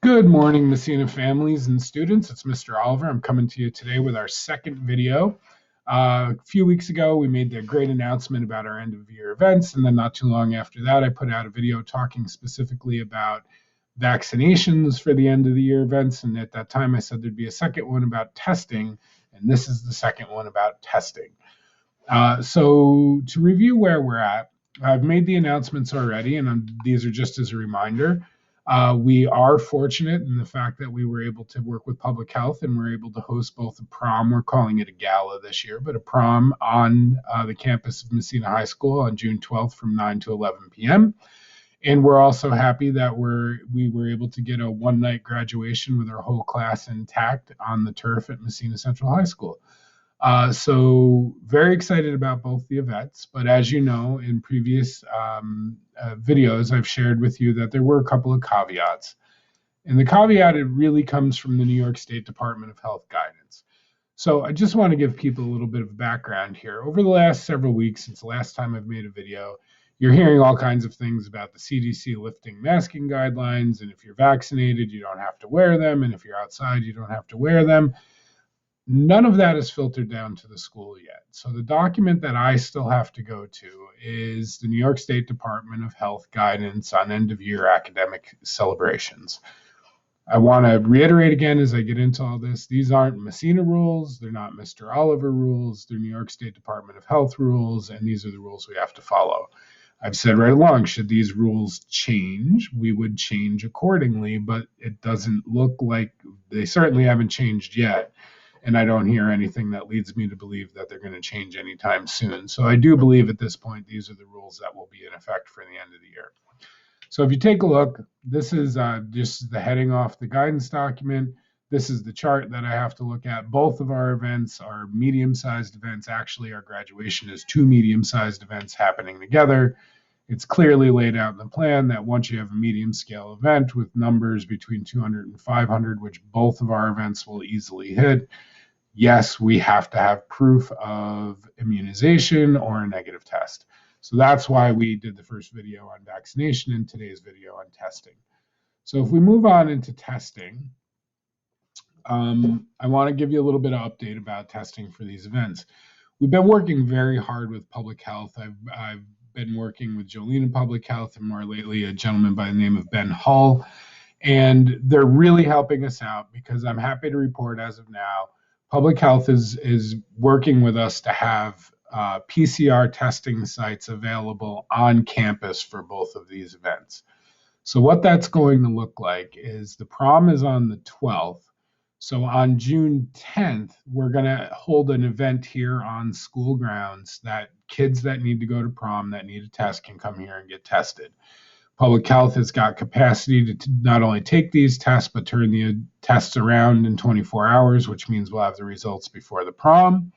Good morning, Messina families and students. It's Mr. Oliver. I'm coming to you today with our second video. A few weeks ago, we made the great announcement about our end of year events, and then not too long after that, I put out a video talking specifically about vaccinations for the end of the year events. And at that time, I said there'd be a second one about testing, and this is the second one about testing. So to review where we're at, I've made the announcements already, and these are just as a reminder. We are fortunate in the fact that we were able to work with public health and we're able to host both a prom, we're calling it a gala this year, but a prom on the campus of Messina High School on June 12th from 9 to 11 p.m. And we're also happy that we were able to get a one-night graduation with our whole class intact on the turf at Messina Central High School. So very excited about both the events, but as you know, in previous videos, I've shared with you that there were a couple of caveats. And the caveat, it really comes from the New York State Department of Health guidance. So I just want to give people a little bit of background here. Over the last several weeks, since the last time I've made a video, you're hearing all kinds of things about the CDC lifting masking guidelines. And if you're vaccinated, you don't have to wear them. And if you're outside, you don't have to wear them. None of that is filtered down to the school yet. So the document that I still have to go to is the New York State Department of Health guidance on end of year academic celebrations. I want to reiterate again as I get into all this, these aren't Messina rules, they're not Mr. Oliver rules, they're New York State Department of Health rules, and these are the rules we have to follow. I've said right along, should these rules change, we would change accordingly, but it doesn't look like they certainly haven't changed yet. And I don't hear anything that leads me to believe that they're going to change anytime soon. So I do believe at this point, these are the rules that will be in effect for the end of the year. So if you take a look, this is just the heading off the guidance document. This is the chart that I have to look at. Both of our events are medium-sized events. Actually, our graduation is two medium-sized events happening together. It's clearly laid out in the plan that once you have a medium scale event with numbers between 200 and 500, which both of our events will easily hit, yes, we have to have proof of immunization or a negative test. So that's why we did the first video on vaccination and today's video on testing. So if we move on into testing, I want to give you a little bit of update about testing for these events. We've been working very hard with public health. I've been working with Jolene in public health and more lately a gentleman by the name of Ben Hull. And they're really helping us out because I'm happy to report as of now, public health is working with us to have PCR testing sites available on campus for both of these events. So what that's going to look like is the prom is on the 12th. So on June 10th, we're going to hold an event here on school grounds that kids that need to go to prom that need a test can come here and get tested. Public health has got capacity to not only take these tests, but turn the tests around in 24 hours, which means we'll have the results before the prom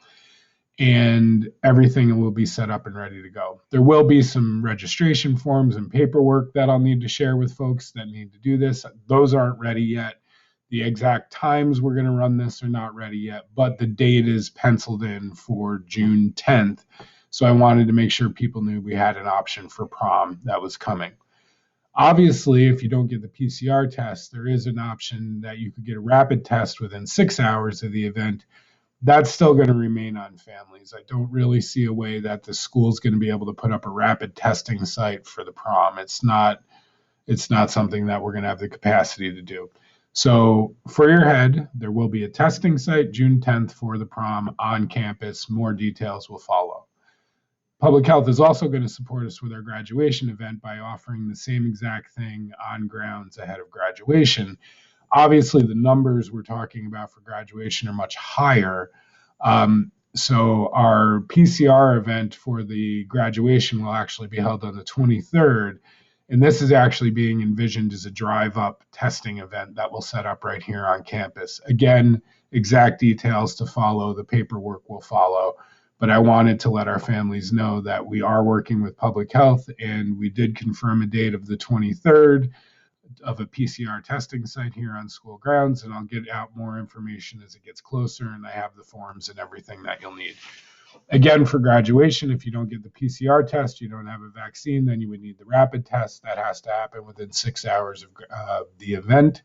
and everything will be set up and ready to go. There will be some registration forms and paperwork that I'll need to share with folks that need to do this. Those aren't ready yet. The exact times we're going to run this are not ready yet, but the date is penciled in for June 10th. So I wanted to make sure people knew we had an option for prom that was coming. Obviously, if you don't get the PCR test, there is an option that you could get a rapid test within 6 hours of the event. That's still going to remain on families. I don't really see a way that the school's going to be able to put up a rapid testing site for the prom. It's not something that we're going to have the capacity to do. So for your head, there will be a testing site June 10th for the prom on campus. More details will follow. Public health is also going to support us with our graduation event by offering the same exact thing on grounds ahead of graduation. Obviously, the numbers we're talking about for graduation are much higher. So our PCR event for the graduation will actually be held on the 23rd. And this is actually being envisioned as a drive-up testing event that we'll set up right here on campus. Again, exact details to follow. The paperwork will follow. But I wanted to let our families know that we are working with public health, and we did confirm a date of the 23rd of a PCR testing site here on school grounds, and I'll get out more information as it gets closer, and I have the forms and everything that you'll need. Again, for graduation, if you don't get the PCR test, you don't have a vaccine, then you would need the rapid test. That has to happen within 6 hours of the event.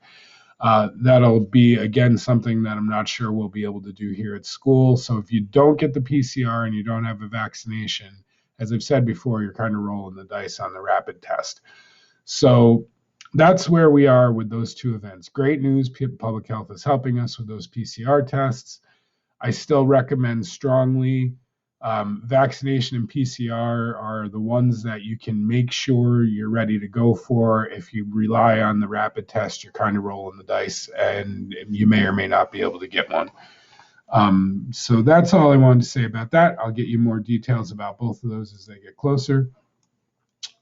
That'll be, again, something that I'm not sure we'll be able to do here at school. So if you don't get the PCR and you don't have a vaccination, as I've said before, you're kind of rolling the dice on the rapid test. So that's where we are with those two events. Great news, public health is helping us with those PCR tests. I still recommend strongly vaccination and PCR are the ones that you can make sure you're ready to go for. If you rely on the rapid test, you're kind of rolling the dice and you may or may not be able to get one. So that's all I wanted to say about that. I'll get you more details about both of those as they get closer.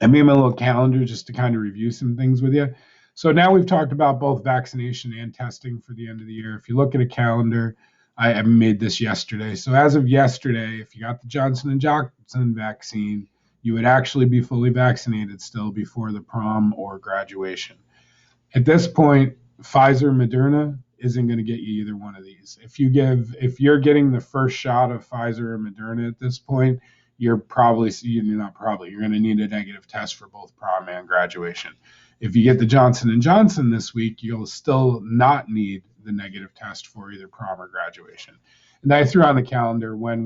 I made my little calendar just to kind of review some things with you. So now we've talked about both vaccination and testing for the end of the year. If you look at a calendar, I made this yesterday. So as of yesterday, if you got the Johnson & Johnson vaccine, you would actually be fully vaccinated still before the prom or graduation. At this point, Pfizer, Moderna isn't going to get you either one of these. If you're getting the first shot of Pfizer or Moderna at this point, you're going to need a negative test for both prom and graduation. If you get the Johnson & Johnson this week, you'll still not need the negative test for either prom or graduation. And I threw on the calendar when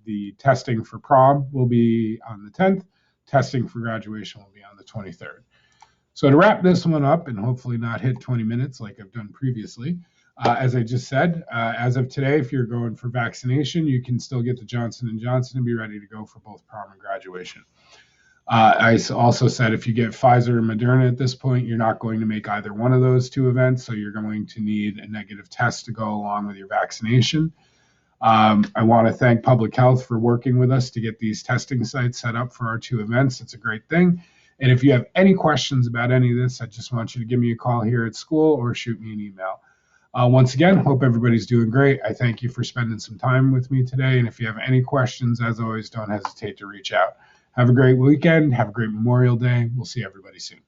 the testing for prom will be on the 10th, testing for graduation will be on the 23rd. So to wrap this one up and hopefully not hit 20 minutes like I've done previously, as I just said, as of today, if you're going for vaccination, you can still get the Johnson & Johnson and be ready to go for both prom and graduation. I also said if you get Pfizer or Moderna at this point, you're not going to make either one of those two events, so you're going to need a negative test to go along with your vaccination. I want to thank Public Health for working with us to get these testing sites set up for our two events. It's a great thing. And if you have any questions about any of this, I just want you to give me a call here at school or shoot me an email. Once again, hope everybody's doing great. I thank you for spending some time with me today. And if you have any questions, as always, don't hesitate to reach out. Have a great weekend. Have a great Memorial Day. We'll see everybody soon.